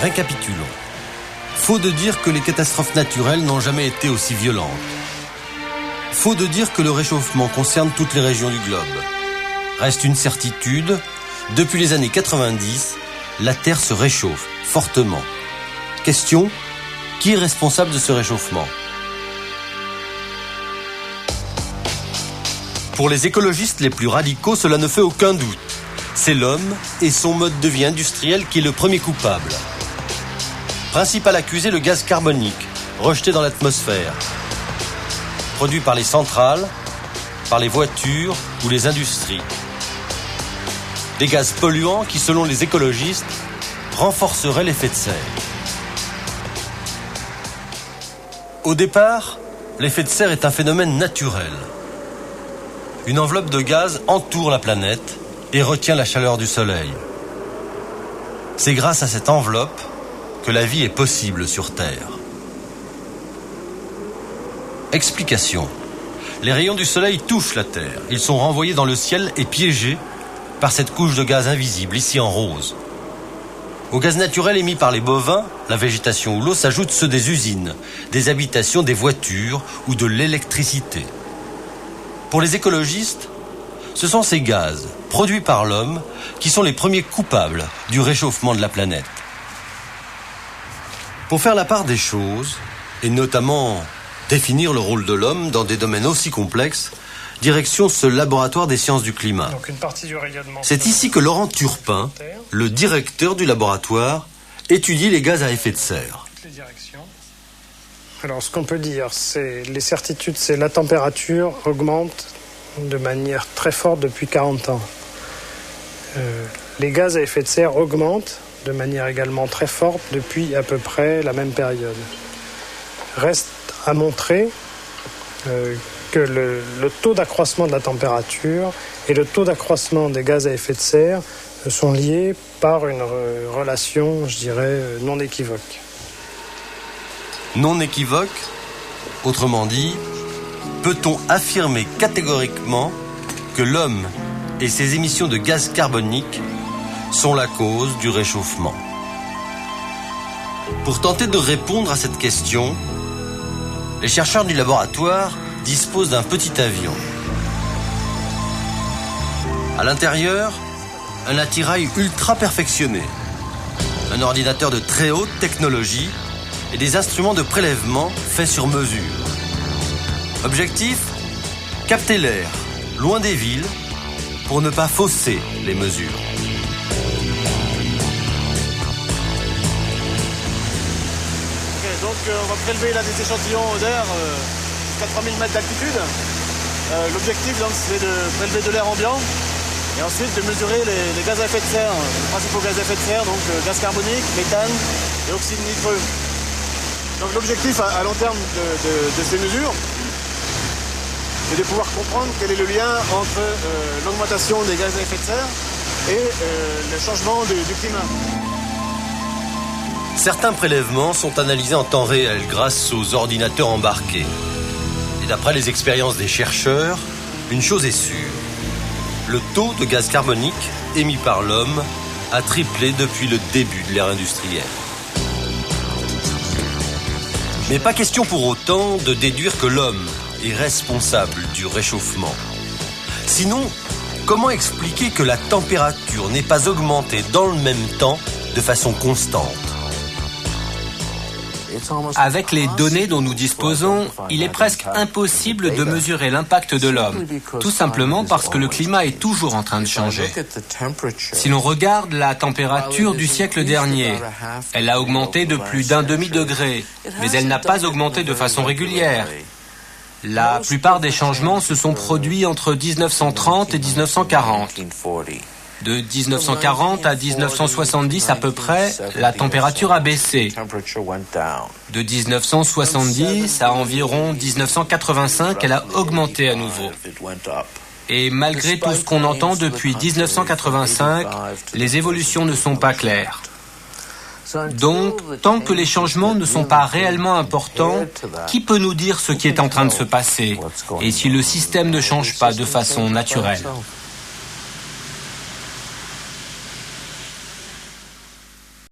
Récapitulons. Faux de dire que les catastrophes naturelles n'ont jamais été aussi violentes. Faux de dire que le réchauffement concerne toutes les régions du globe. Reste une certitude, depuis les années 90, la Terre se réchauffe fortement. Question, qui est responsable de ce réchauffement ? Pour les écologistes les plus radicaux, cela ne fait aucun doute. C'est l'homme et son mode de vie industriel qui est le premier coupable. Principal accusé, le gaz carbonique, rejeté dans l'atmosphère. Produit par les centrales, par les voitures ou les industries. Des gaz polluants qui, selon les écologistes, renforceraient l'effet de serre. Au départ, l'effet de serre est un phénomène naturel. Une enveloppe de gaz entoure la planète et retient la chaleur du soleil. C'est grâce à cette enveloppe que la vie est possible sur Terre. Explication. Les rayons du soleil touchent la Terre. Ils sont renvoyés dans le ciel et piégés par cette couche de gaz invisible, ici en rose. Au gaz naturel émis par les bovins, la végétation ou l'eau s'ajoutent ceux des usines, des habitations, des voitures ou de l'électricité. Pour les écologistes, ce sont ces gaz, produits par l'homme, qui sont les premiers coupables du réchauffement de la planète. Pour faire la part des choses, et notamment définir le rôle de l'homme dans des domaines aussi complexes, direction ce laboratoire des sciences du climat. C'est ici que Laurent Turpin, le directeur du laboratoire, étudie les gaz à effet de serre. Alors, ce qu'on peut dire, c'est les certitudes, c'est la température augmente de manière très forte depuis 40 ans. Les gaz à effet de serre augmentent de manière également très forte depuis à peu près la même période. Reste à montrer que le taux d'accroissement de la température et le taux d'accroissement des gaz à effet de serre sont liés par une relation, je dirais, non équivoque. Non équivoque, autrement dit, peut-on affirmer catégoriquement que l'homme et ses émissions de gaz carbonique sont la cause du réchauffement? Pour tenter de répondre à cette question, les chercheurs du laboratoire disposent d'un petit avion. À l'intérieur, un attirail ultra perfectionné, un ordinateur de très haute technologie et des instruments de prélèvement faits sur mesure. Objectif, capter l'air, loin des villes, pour ne pas fausser les mesures. Donc on va prélever là des échantillons d'air jusqu'à 3000 mètres d'altitude. L'objectif donc c'est de prélever de l'air ambiant et ensuite de mesurer les gaz à effet de serre, les principaux gaz à effet de serre, donc gaz carbonique, méthane et oxyde nitreux. Donc l'objectif à long terme de ces mesures, c'est de pouvoir comprendre quel est le lien entre l'augmentation des gaz à effet de serre et le changement du climat. Certains prélèvements sont analysés en temps réel grâce aux ordinateurs embarqués. Et d'après les expériences des chercheurs, une chose est sûre. Le taux de gaz carbonique émis par l'homme a triplé depuis le début de l'ère industrielle. Mais pas question pour autant de déduire que l'homme est responsable du réchauffement. Sinon, comment expliquer que la température n'ait pas augmenté dans le même temps de façon constante ? Avec les données dont nous disposons, il est presque impossible de mesurer l'impact de l'homme, tout simplement parce que le climat est toujours en train de changer. Si l'on regarde la température du siècle dernier, elle a augmenté de plus d'1 demi-degré, mais elle n'a pas augmenté de façon régulière. La plupart des changements se sont produits entre 1930 et 1940. De 1940 à 1970 à peu près, la température a baissé. De 1970 à environ 1985, elle a augmenté à nouveau. Et malgré tout ce qu'on entend depuis 1985, les évolutions ne sont pas claires. Donc, tant que les changements ne sont pas réellement importants, qui peut nous dire ce qui est en train de se passer et si le système ne change pas de façon naturelle ?